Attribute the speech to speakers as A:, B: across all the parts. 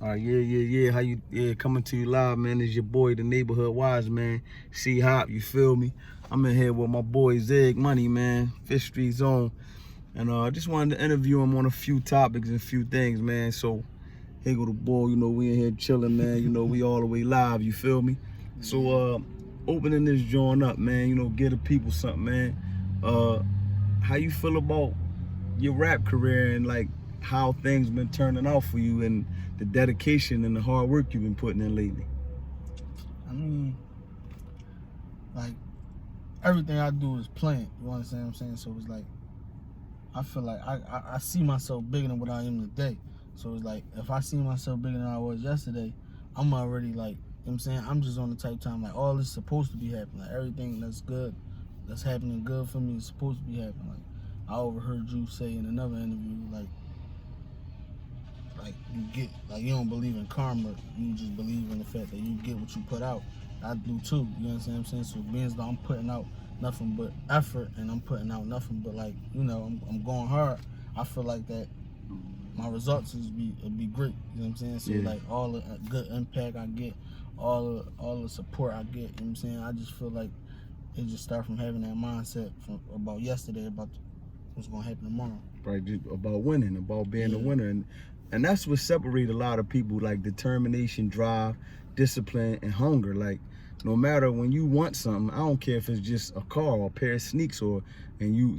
A: All right, yeah. How you? Yeah, coming to you live, man. It's your boy, the neighborhood wise man. C Hop, you feel me? I'm in here with my boy Zigg Money, man. Fifth Street Zone, and I just wanted to interview him on a few topics and a few things, man. So here go the boy. You know, we in here chilling, man. You know, we all the way live. You feel me? So opening this joint up, man. You know, give the people something, man. How you feel about your rap career and like how things been turning out for you and the dedication and the hard work you've been putting in lately?
B: I mean, like, everything I do is planned, you understand what I'm saying? So it's like, I feel like I see myself bigger than what I am today. So it's like, if I see myself bigger than I was yesterday, I'm already like, you know what I'm saying? I'm just on the type of time, like, all this is supposed to be happening. Like, everything that's good, that's happening good for me is supposed to be happening. Like, I overheard you say in another interview, like you get, like, you don't believe in karma, you just believe in the fact that you get what you put out. I do too, you understand what I'm saying? So being as though I'm putting out nothing but effort and I'm putting out nothing but, like, you know, I'm going hard, I feel like that my results will be great, you know what I'm saying? So like all the good impact I get, all the support I get, you know what I'm saying? I just feel like it just start from having that mindset from about yesterday about what's gonna happen tomorrow.
A: Right, just about winning, about being a winner, and that's what separates a lot of people, like determination, drive, discipline, and hunger. Like, no matter when you want something, I don't care if it's just a car or a pair of sneaks and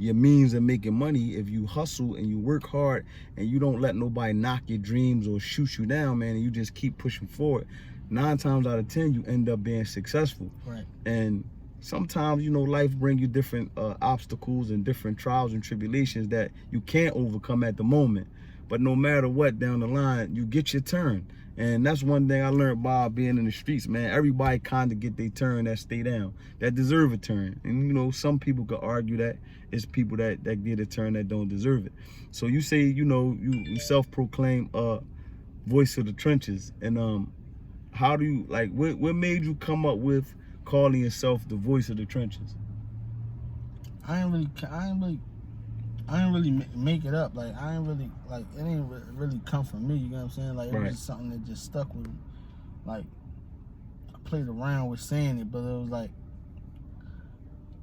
A: your means of making money. If you hustle and you work hard and you don't let nobody knock your dreams or shoot you down, man, and you just keep pushing forward, 9 times out of 10 you end up being successful.
B: Right.
A: And sometimes, you know, life bring you different obstacles and different trials and tribulations that you can't overcome at the moment. But no matter what, down the line, you get your turn. And that's one thing I learned by being in the streets, man. Everybody kind of get their turn that stay down, that deserve a turn. And, you know, some people could argue that it's people that get a turn that don't deserve it. So you say, you know, you self-proclaim voice of the trenches. And how do you, like, what made you come up with calling yourself the voice of the trenches?
B: I ain't really make it up. Like, I ain't really, like, it ain't really come from me, you know what I'm saying? Like, it was just something that just stuck with me. Like, I played around with saying it, but it was like,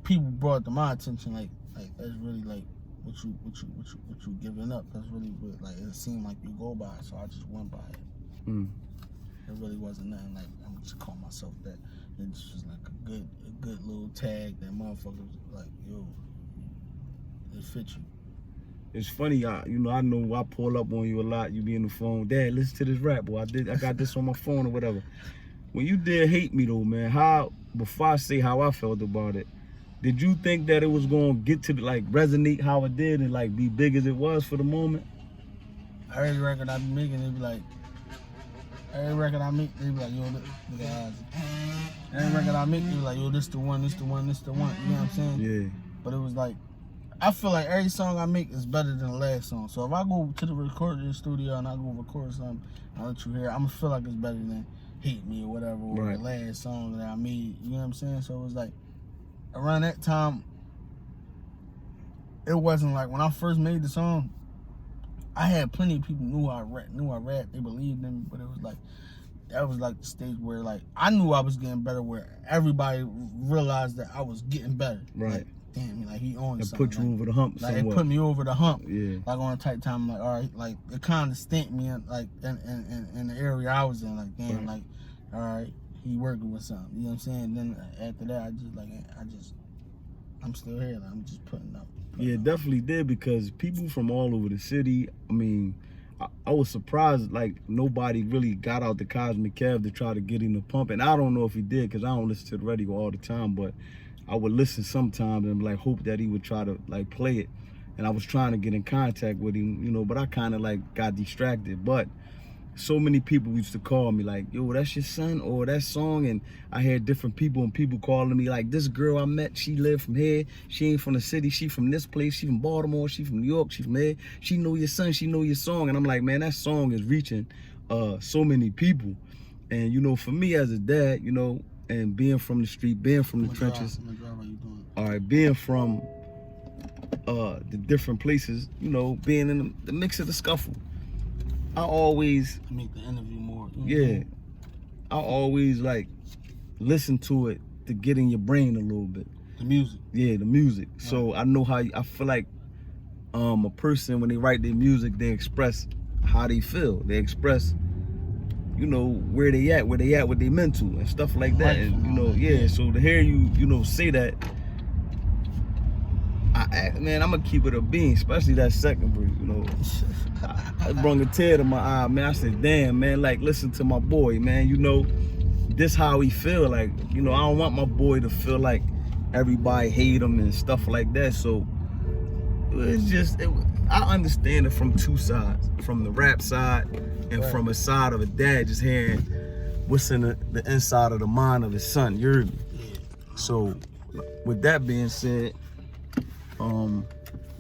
B: people brought it to my attention, like that's really like what you giving up. That's really what, like, it seemed like you go by, so I just went by it. It really wasn't nothing like I'm just calling myself that. It just was like a good little tag that motherfuckers like, yo, it fit you.
A: It's funny, I know I pull up on you a lot. You be in the phone, Dad, listen to this rap, boy. I got this on my phone or whatever. When you did Hate Me though, man, before I say how I felt about it, did you think that it was gonna get to like resonate how it did and like be big as it was for the moment?
B: Every record I be making, they be like, every record I make, they be like, yo, look at every record I make, they be like, yo, this the one, this the one, this the one. You know what I'm saying?
A: Yeah.
B: But it was like, I feel like every song I make is better than the last song. So if I go to the recording studio and I go record something, I let you hear it, I'm gonna feel like it's better than Hate Me or whatever, or the last song that I made. You know what I'm saying? So it was like, around that time, it wasn't like when I first made the song, I had plenty of people knew I rap, they believed in me, but it was like, that was like the stage where, like, I knew I was getting better, where everybody realized that I was getting better.
A: Right.
B: Like, damn, like, he on
A: it
B: something.
A: Put you over the hump
B: like,
A: somewhat.
B: It put me over the hump.
A: Yeah.
B: Like, on a tight time, like, all right, like, it kind of stamped me in, like, in the area I was in, like, damn, like, all right, he working with something, you know what I'm saying? And then after that, I'm still here, like, I'm just putting up.
A: It definitely did, because people from all over the city, I mean, I was surprised, like, nobody really got out the Cosmic Cab to try to get him to pump. And I don't know if he did, because I don't listen to the radio all the time, but I would listen sometimes and, like, hope that he would try to, like, play it. And I was trying to get in contact with him, you know, but I kind of, like, got distracted. But so many people used to call me like, yo, that's your son, or that song. And I had different people and people calling me like, this girl I met, she lived from here, she ain't from the city, she from this place, she from Baltimore, she from New York, she from here, she know your son, she know your song. And I'm like, man, that song is reaching so many people. And, you know, for me as a dad, you know, and being from the street, being from the trenches, all right, being from the different places, you know, being in the mix of the scuffle, always
B: make the interview more.
A: Yeah, I always like listen to it to get in your brain a little bit.
B: The music.
A: Yeah, the music.
B: Right.
A: So I know how I feel like a person when they write their music, they express how they feel. They express, where they at with their mental and stuff like that. And so to hear you, say that, I'm gonna keep it a bean, especially that second verse, I brought a tear to my eye, man. I said, damn, man, like, listen to my boy, man, this how he feel, like, I don't want my boy to feel like everybody hate him and stuff like that. So I understand it from two sides, from the rap side and
B: right.
A: from a side of a dad just hearing what's in the inside of the mind of his son. You heard me?
B: Yeah.
A: So with that being said,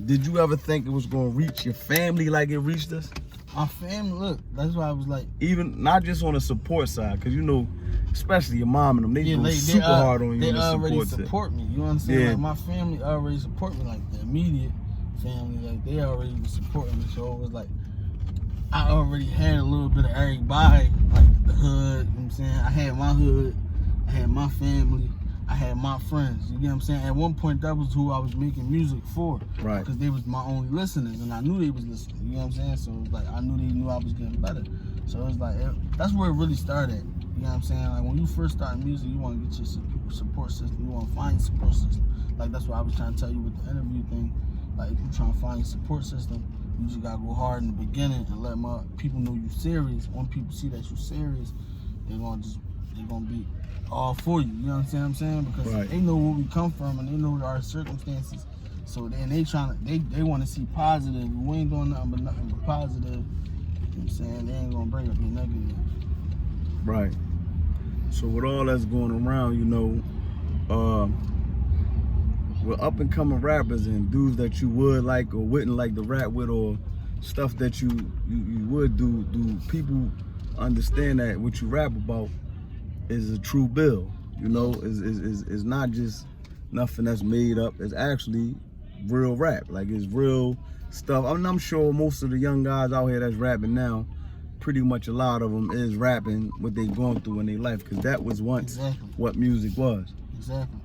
A: did you ever think it was gonna reach your family like it reached us?
B: My family, look, that's why I was like,
A: even not just on the support side, because especially your mom and them, they go super hard on you.
B: They
A: on the
B: already
A: support
B: me. You know what I'm saying?
A: Yeah.
B: Like my family already support me, like the immediate family, like they already was supporting me. So it was like I already had a little bit of everybody, like the hood. You know what I'm saying? I had my hood, I had my family, I had my friends. You get what I'm saying? At one point, that was who I was making music for,
A: right?
B: Because they was my only listeners, and I knew they was listening. You know what I'm saying? So it was like I knew they knew I was getting better. So it was like that's where it really started. You know what I'm saying? Like when you first start music, you want to get your support system. You want to find your support system. Like that's what I was trying to tell you with the interview thing. Like if you're trying to find your support system, you just gotta go hard in the beginning and let people know you serious. When people see that you're serious, they're gonna be all for you. You know what I'm saying? Because
A: right.
B: They know where we come from and they know our circumstances. So then they want to see positive. We ain't doing nothing but positive. You know what I'm saying? They ain't gonna bring up your negative.
A: Right. So with all that's going around, with up and coming rappers and dudes that you would like or wouldn't like to rap with, or stuff that you would do people understand that what you rap about is a true bill? Is not just nothing that's made up. It's actually real rap. Like it's real stuff. I'm sure most of the young guys out here that's rapping now, pretty much a lot of them is rapping what they going through in their life, because that was once what music was.
B: Exactly.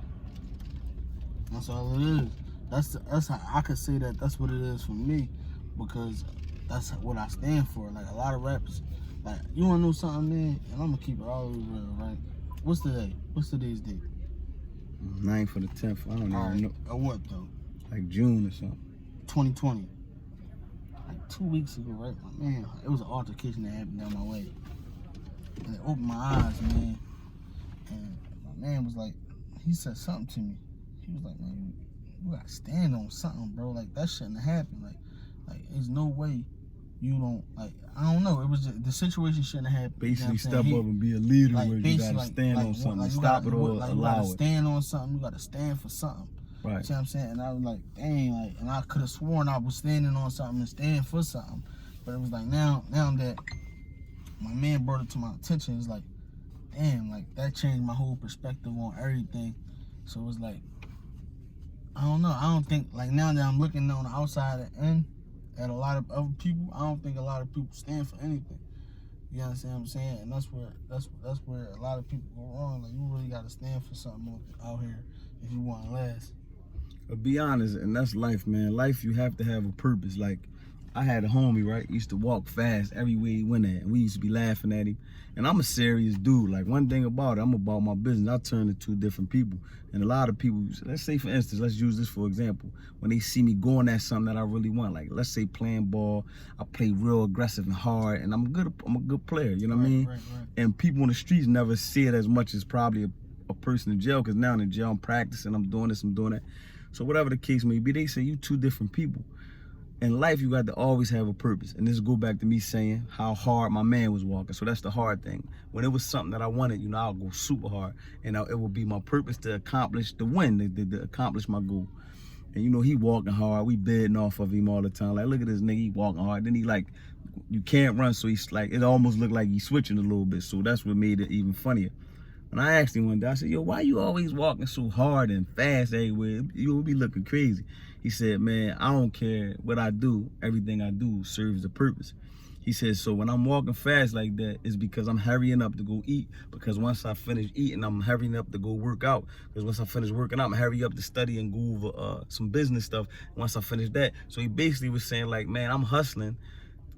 B: That's all it is. That's how I could say that. That's what it is for me, because that's what I stand for. Like a lot of rappers, like you wanna know something, man? And I'm gonna keep it all over real, right? What's the day? What's today's date?
A: 9th for the 10th. I don't even know.
B: Or what though?
A: Like June or something.
B: 2020. Like 2 weeks ago, right? Man, it was an altercation that happened down my way, and it opened my eyes, man. And my man was like, he said something to me. He was like, man, you gotta stand on something, bro. Like that shouldn't have happened. Like there's no way you don't, like, I don't know. It was just, the situation shouldn't have happened.
A: Basically, step up and be a leader,
B: like,
A: where you gotta stand on something,
B: like
A: stop it or allow it.
B: You gotta stand on something. You gotta stand for something.
A: Right.
B: You see what I'm saying? And I was like, dang, like, and I could have sworn I was standing on something and standing for something, but it was like now that my man brought it to my attention, it's like, damn, like that changed my whole perspective on everything. So it was like, I don't know. I don't think, like, now that I'm looking on the outside and at a lot of other people, I don't think a lot of people stand for anything. You understand what I'm saying? And that's where a lot of people go wrong. Like, you really got to stand for something out here if you want to last.
A: But be honest, and that's life, man. Life, you have to have a purpose. Like, I had a homie, right? He used to walk fast everywhere he went at, and we used to be laughing at him. And I'm a serious dude. Like, one thing about it, I'm about my business. I turn to two different people. And a lot of people, let's say, for instance, let's use this for example. When they see me going at something that I really want, like, let's say playing ball, I play real aggressive and hard, and I'm a good player, you know what I mean?
B: Right.
A: And people in the streets never see it as much as probably a person in jail, because now in jail I'm practicing, I'm doing this, I'm doing that. So whatever the case may be, they say you two different people. In life, you got to always have a purpose. And this go back to me saying how hard my man was walking. So that's the hard thing. When it was something that I wanted, I'll go super hard. And it will be my purpose to accomplish the win, to accomplish my goal. And he walking hard. We bidding off of him all the time. Like, look at this nigga, he walking hard. Then he like, you can't run. So he's like, it almost looked like he's switching a little bit. So that's what made it even funnier. And I asked him one day, I said, yo, why you always walking so hard and fast everywhere? You'll be looking crazy. He said, man, I don't care what I do. Everything I do serves a purpose. He said, so when I'm walking fast like that, it's because I'm hurrying up to go eat. Because once I finish eating, I'm hurrying up to go work out. Because once I finish working out, I'm hurry up to study and go over some business stuff. Once I finish that. So he basically was saying like, man, I'm hustling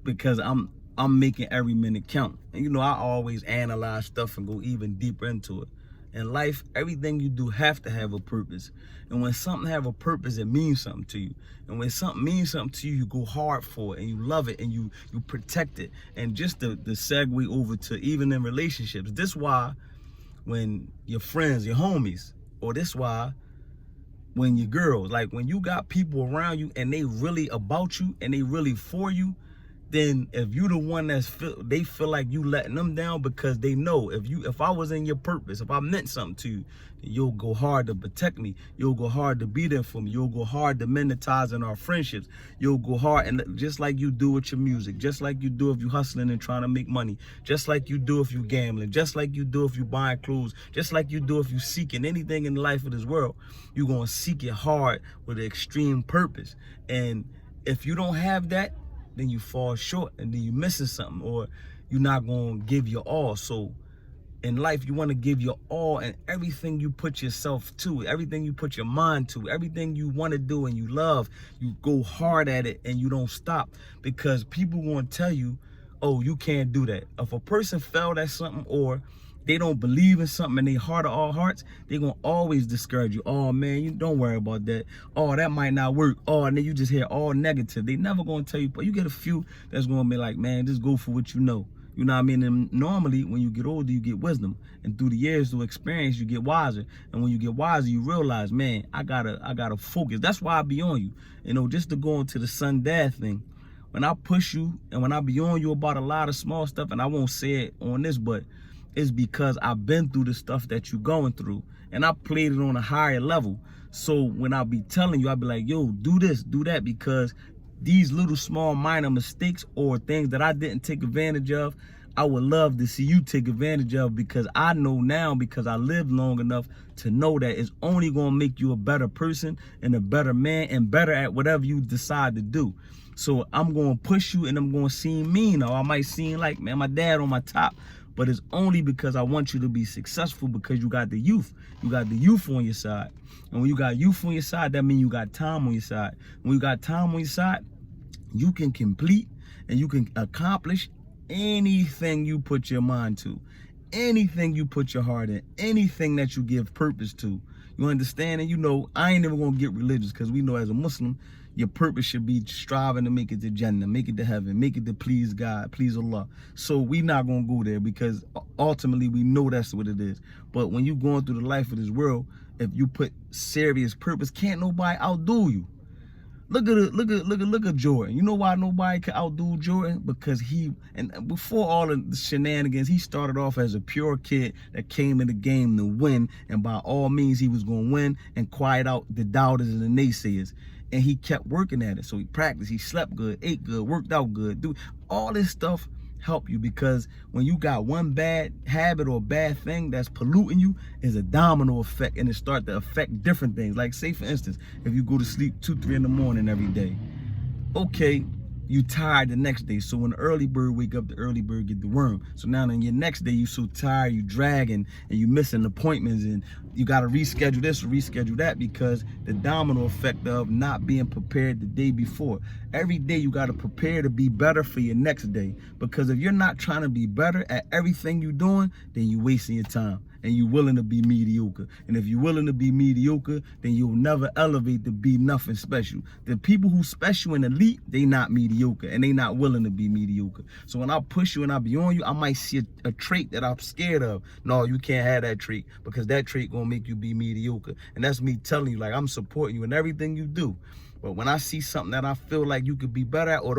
A: because I'm making every minute count. And you know, I always analyze stuff and go even deeper into it. In life, everything you do have to have a purpose. And when something have a purpose, it means something to you. And when something means something to you, you go hard for it and you love it and you protect it. And just the segue over to even in relationships, this why when your friends, your homies, or this why when your girls, like when you got people around you and they really about you and they really for you, then if you the one they feel like you letting them down because they know if I was in your purpose, if I meant something to you, you'll go hard to protect me. You'll go hard to be there for me. You'll go hard to monetize in our friendships. You'll go hard, and just like you do with your music, just like you do if you hustling and trying to make money, just like you do if you gambling, just like you do if you buying clothes, just like you do if you seeking anything in the life of this world, you're gonna seek it hard with an extreme purpose. And if you don't have that, then you fall short and then you missing something, or you're not gonna give your all. So in life, you want to give your all, and everything you put yourself to, everything you put your mind to, everything you want to do and you love, you go hard at it and you don't stop, because people won't tell you, oh, you can't do that. If a person failed at something or they don't believe in something in their heart of all hearts, they're going to always discourage you. Oh, man, you don't worry about that. Oh, that might not work. Oh, and then you just hear all negative. They never going to tell you, but you get a few that's going to be like, man, just go for what you know. You know what I mean? And normally, when you get older, you get wisdom. And through the years, through experience, you get wiser. And when you get wiser, you realize, man, I gotta focus. That's why I be on you. You know, just to go into the son dad thing. When I push you and when I be on you about a lot of small stuff, and I won't say it on this, but it's because I've been through the stuff that you're going through, and I played it on a higher level. So when I be telling you, I be like, yo, do this, do that, because these little small minor mistakes or things that I didn't take advantage of, I would love to see you take advantage of, because I know now, because I lived long enough to know that it's only going to make you a better person and a better man and better at whatever you decide to do. So I'm going to push you, and I'm going to seem mean, or I might seem like, man, my dad on my top. But it's only because I want you to be successful, because you got the youth. You got the youth on your side. And when you got youth on your side, that means you got time on your side. When you got time on your side, you can complete and you can accomplish anything you put your mind to, anything you put your heart in, anything that you give purpose to. You understand? And you know, I ain't never gonna get religious, because we know as a Muslim, your purpose should be striving to make it to Jannah, make it to heaven, make it to please God, please Allah. So we not gonna go there, because ultimately we know that's what it is. But when you going through the life of this world, if you put serious purpose, can't nobody outdo you. Look at Jordan. You know why nobody can outdo Jordan? Because and before all of the shenanigans, he started off as a pure kid that came in the game to win, and by all means he was gonna win and quiet out the doubters and the naysayers. And he kept working at it. So he practiced, he slept good, ate good, worked out good. Dude, all this stuff help you, because when you got one bad habit or bad thing that's polluting you, is a domino effect, and it start to affect different things. Like, say for instance, if you go to sleep 2-3 in the morning every day, okay, you tired the next day. So when the early bird wake up, the early bird get the worm. So now in your next day, you so tired, you dragging, and you missing appointments, and you got to reschedule this or reschedule that, because the domino effect of not being prepared the day before. Every day you got to prepare to be better for your next day, because if you're not trying to be better at everything you're doing, then you wasting your time. And you're willing to be mediocre. And if you're willing to be mediocre, then you'll never elevate to be nothing special. The people who special and elite, they not mediocre, and they not willing to be mediocre. So when I push you and I be on you, I might see a trait that I'm scared of. No, you can't have that trait, because that trait gonna make you be mediocre. And that's me telling you, like, I'm supporting you in everything you do. But when I see something that I feel like you could be better at, or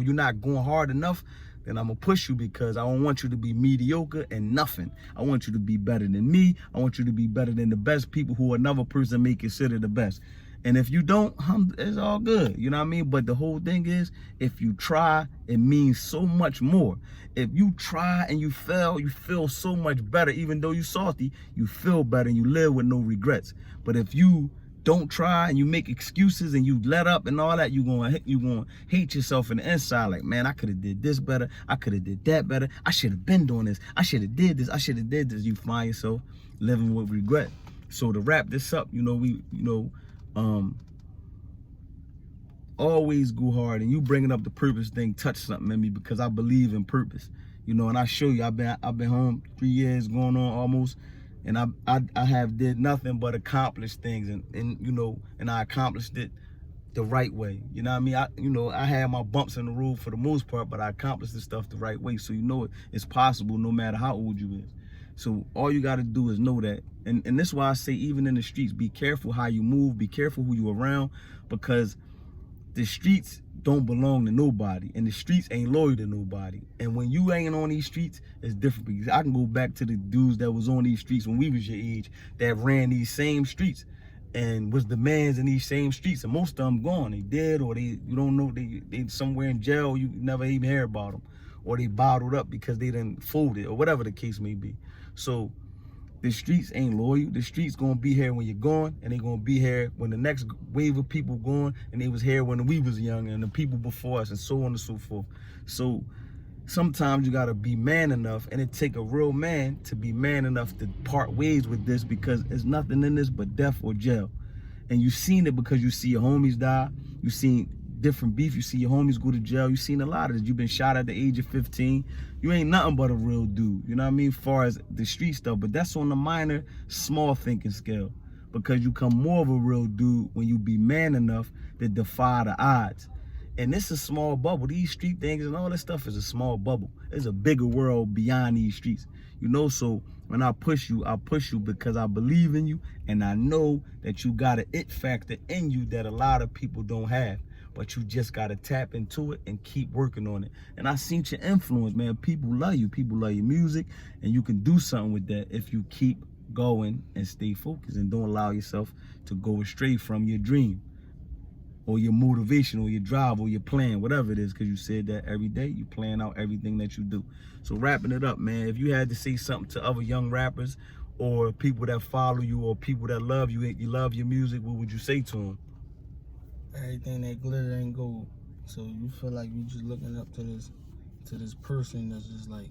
A: you're not going hard enough, then I'm gonna push you, because I don't want you to be mediocre and nothing. I want you to be better than me. I want you to be better than the best people who another person may consider the best. And if you don't, it's all good. You know what I mean? But the whole thing is, if you try, it means so much more. If you try and you fail, you feel so much better. Even though you're salty, you feel better and you live with no regrets. But if you don't try and you make excuses and you let up and all that, you gonna hate yourself in the inside. Like, man, I could have did this better. I could have did that better. I should have been doing this. I should have did this. I should have did this. You find yourself living with regret. So to wrap this up, always go hard. And you bringing up the purpose thing touched something in me, because I believe in purpose. And I show you, I've been home 3 years going on almost. And I have did nothing but accomplish things, and I accomplished it the right way. You know what I mean? I had my bumps in the road for the most part, but I accomplished this stuff the right way. So it's possible no matter how old you is. So all you got to do is know that. And this is why I say, even in the streets, be careful how you move, be careful who you around, because the streets don't belong to nobody, and the streets ain't loyal to nobody. And when you ain't on these streets, it's different. Because I can go back to the dudes that was on these streets when we was your age, that ran these same streets and was the mans in these same streets, and most of them gone. They dead, or you don't know, they somewhere in jail. You never even hear about them, or they bottled up because they didn't fold it, or whatever the case may be. So the streets ain't loyal. The streets gonna be here when you're gone, and they gonna be here when the next wave of people gone, and they was here when we was young, and the people before us, and so on and so forth. So sometimes you gotta be man enough, and it take a real man to be man enough to part ways with this, because there's nothing in this but death or jail. And you seen it because you see your homies die. You seen different beef. You see your homies go to jail. You seen a lot of this. You've been shot at the age of 15. You ain't nothing but a real dude. You know what I mean? As far as the street stuff. But that's on the minor, small thinking scale. Because you come more of a real dude when you be man enough to defy the odds. And this is a small bubble. These street things and all this stuff is a small bubble. There's a bigger world beyond these streets. So when I push you because I believe in you, and I know that you got an it factor in you that a lot of people don't have. But you just got to tap into it and keep working on it. And I seen your influence, man. People love you. People love your music. And you can do something with that if you keep going and stay focused and don't allow yourself to go astray from your dream or your motivation or your drive or your plan, whatever it is, because you said that every day you plan out everything that you do. So wrapping it up, man, if you had to say something to other young rappers or people that follow you or people that love you, you love your music, what would you say to them?
B: Everything that glitter ain't gold. So you feel like you just looking up to this person that's just like,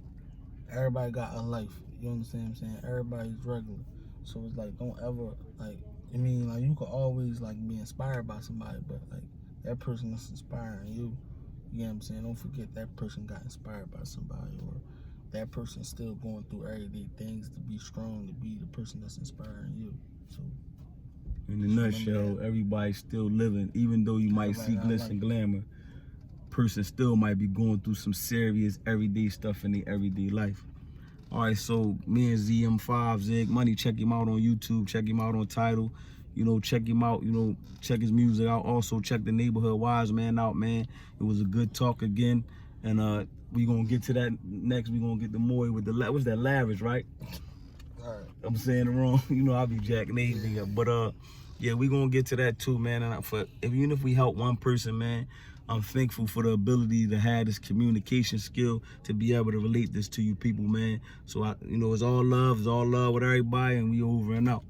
B: everybody got a life. You understand what I'm saying? Everybody's regular. So it's like, don't ever, like, you could always like be inspired by somebody, but like that person that's inspiring you, you know what I'm saying? Don't forget that person got inspired by somebody, or that person's still going through everyday things to be strong, to be the person that's inspiring you. So
A: in a nutshell, everybody's still living, even though you might see glitz and glamour. Person still might be going through some serious everyday stuff in their everyday life. All right, so me and ZM5 Zigg Money, check him out on YouTube, check him out on Tidal, check him out, check his music out. Also check the Neighborhood Wise Man out, man. It was a good talk again, and we gonna get to that next. We gonna get the Moy with the what's that, lavish, right?
B: All right.
A: I'm saying it wrong. I'll be jacking anything up. But yeah, we gonna get to that too, man. And even if we help one person, man, I'm thankful for the ability to have this communication skill to be able to relate this to you people, man. So it's all love with everybody, and we over and out.